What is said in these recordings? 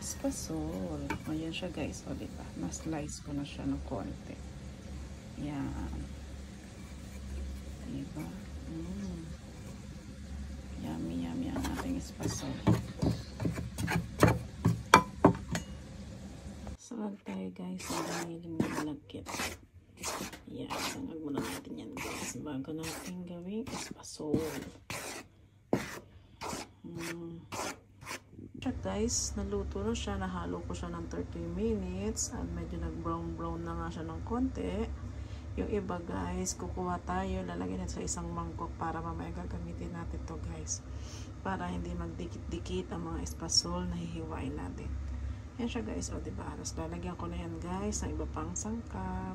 espasol. Ayan siya guys, o diba? Na-slice ko na siya ng konti. Yan. Diba? Yummy, yummy ang ating espasol. Sangag tayo guys, ang damiling na malagkit. Yan, sangag muna natin yan guys, bago natin gawing espasol. Guys, naluto na siya, nahalo ko siya ng 30 minutes at medyo nag-brown na nga siya ng konti. Yung iba guys, kukuha tayo, lalagyan natin sa isang mangkok para mamaya gagamitin natin to guys, para hindi magdikit-dikit ang mga espasol na hihiwain natin. Yan siya guys, o diba? Tapos lalagyan ko na yan guys ng iba pang sangkap.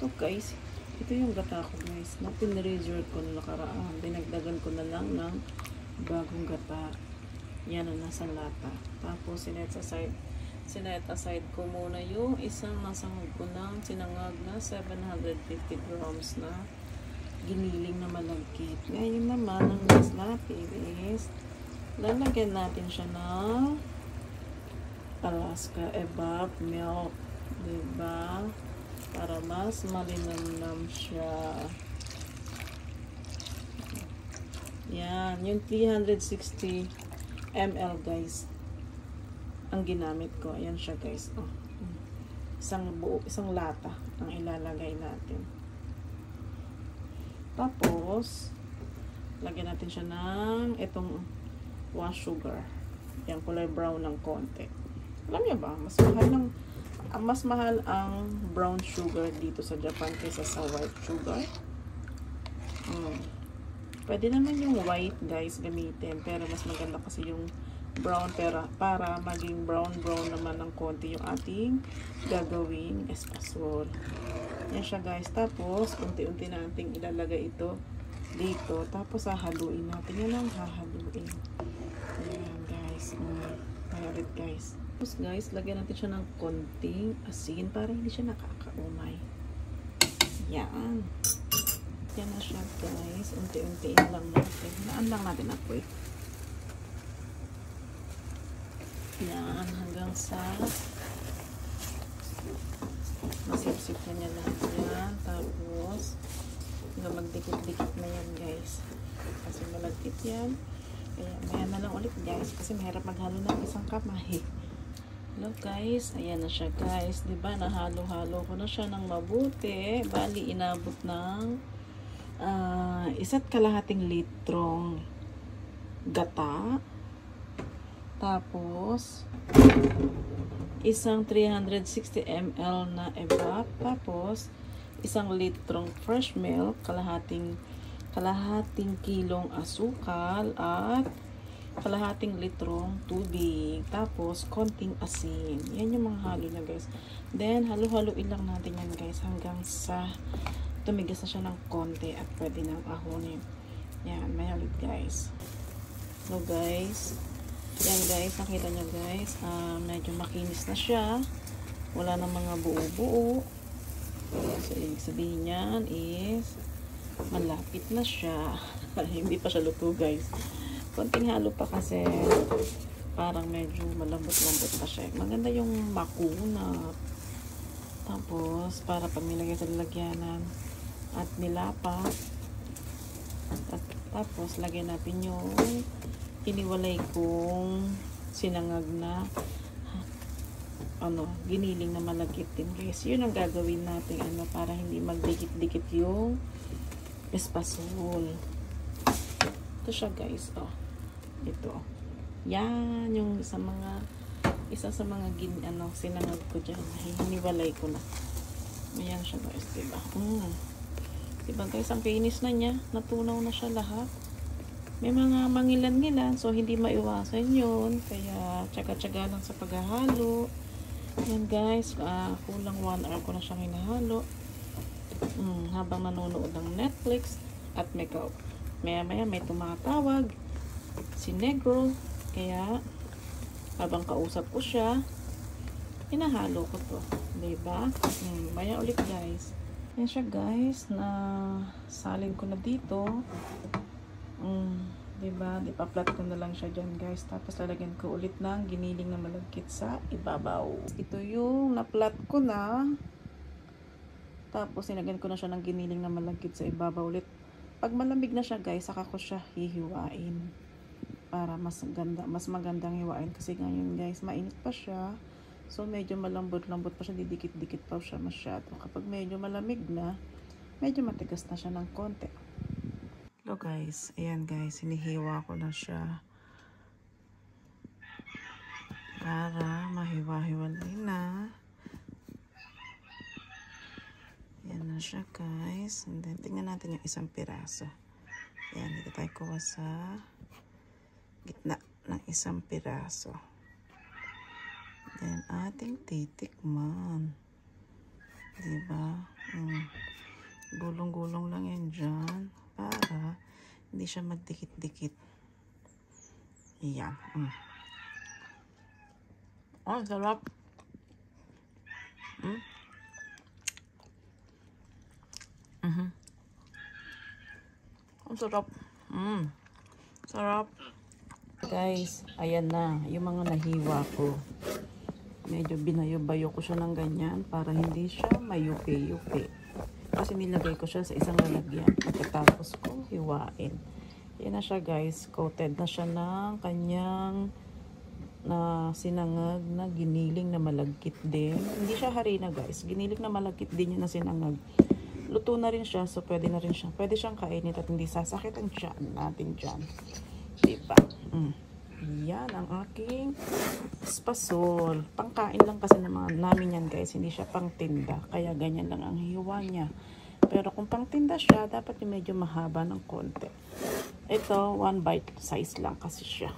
So guys, ito yung gata ko guys, na pinreserve ko na nakaraan. Dinagdagan ko na lang ng bagong gata. Yan ang nasa lata. Tapos sinet aside ko muna yung isang nasangag ko ng sinangag na 750 grams na giniling na malagkit. Ngayon naman, ang next natin is lalagyan natin siya ng Alaska Evap milk, diba? Para mas malinamnam siya. Yan, yung 360 ml guys ang ginamit ko. Ayan siya guys, oh. Isang lata ang ilalagay natin. Tapos lagyan natin siya ng itong wash sugar, yung kulay brown ng konti. Alam niyo ba, mas mahal ang brown sugar dito sa Japan kaysa sa white sugar. Pwede naman yung white guys gamitin, pero mas maganda kasi yung brown, para maging brown naman ng konti yung ating gagawing espasol. Yan siya guys. Tapos unti-unti nating ilalagay ito dito, tapos hahaluin natin. Yan ang hahaluin. Ayan guys, ulit guys. Tapos guys, lagyan natin siya ng konting asin para hindi siya nakakaumay. Yan. Yan na siya guys, unti-untiin lang natin. Naan lang natin ako eh. Yan, hanggang sa masipsip na niya lahat yan. Tapos hanggang magdikit-dikit na yan guys, kasi malagkit yan. Kaya maya na lang ulit guys, kasi mahirap maghalo ng isang kamay. Hello guys, ayan na siya guys, diba? Nahalo-halo ko na siya ng mabuti. Bali inabot ng 1.5 litrong gata, tapos isang 360 ml na evap, tapos 1 litrong fresh milk, kalahating kilong asukal, at kalahating litrong tubig, tapos konting asin. Yan yung mga halo na guys. Then halo-haloin lang natin yan guys hanggang sa tumigas na siya ng konti at pwede nang ahonin. Yan, may ulit guys. So guys, yan guys, nakita nyo guys, medyo makinis na siya, wala na mga buo-buo. So ibig sabihin yan is malapit na siya. Hindi pa siya luto guys, konting halo pa kasi parang medyo malambot-lambot pa siya. Maganda yung makunat. Tapos para pag nilagay sa lalagyanan at nilapat, at tapos lagyan natin yung iniwalay kong sinangag na giniling na malagkit din guys. Yun ang gagawin natin para hindi magdikit-dikit yung espasol. Ito siya guys, ito. Yan yung isa sa mga sinangag ko dyan. Hiniwalay ko na. Ayan siya guys, diba? Diba guys, ang kinis na niya. Natunaw na siya lahat. May mga mangilan-ngilan, so hindi maiwasan yun. Kaya tsaga-tsaga lang sa paghahalo. Yan guys, kulang 1 hour ko na siyang hinahalo. Habang nanonood ng Netflix at makeup. Maya-maya may tumatawag si Negro. Kaya habang kausap ko siya, hinahalo ko to. Diba? Maya ulit guys. Yan siya guys, na salin ko na dito. Diba? Ipaplat ko na lang siya dyan guys. Tapos lalagyan ko ulit ng giniling na malagkit sa ibabaw. Ito yung naplat ko na. Tapos nilagyan ko na siya ng giniling na malagkit sa ibabaw ulit. Pag malamig na siya guys, saka ko siya hihiwain. Para mas magandang hiwain. Kasi ngayon guys, mainit pa siya. So medyo malambot-lambot pa siya. Didikit-dikit pa siya masyado. Kapag medyo malamig na, medyo matigas na siya ng konti. Hello guys, ayan guys, hinihiwa ko na siya para mahiwa-hiwalay na. Ayan na siya guys. And then tingnan natin yung isang piraso. Ayan, dito tayo kuha sa gitna ng isang piraso. Then ating titikman. Diba? Gulong-gulong lang yan dyan. Para hindi siya magdikit-dikit. Ayan. Oh, sarap. Ang sarap. Sarap. Guys, ayan na. Yung mga nahiwa ko. Medyo binayo-bayo ko siya ng ganyan para hindi siya mayupi-yupi. Kasi nilagay ko siya sa isang lalagyan. Pagkatapos ko hiwain. Yan na siya guys. Coated na siya ng kanyang na sinangag na giniling na malagkit din. Hindi siya harina guys. Giniling na malagkit din yun na sinangag. Luto na rin siya. So pwede na rin siya. Pwede siyang kainin at hindi sasakit ang tiyan natin dyan. Diba? Yan ang aking spasol. Pangkain lang kasi namin yan guys. Hindi siya pang tinda. Kaya ganyan lang ang hiwa niya. Pero kung pang tinda siya, dapat yung medyo mahaba ng konti. Ito, 1 bite size lang kasi siya.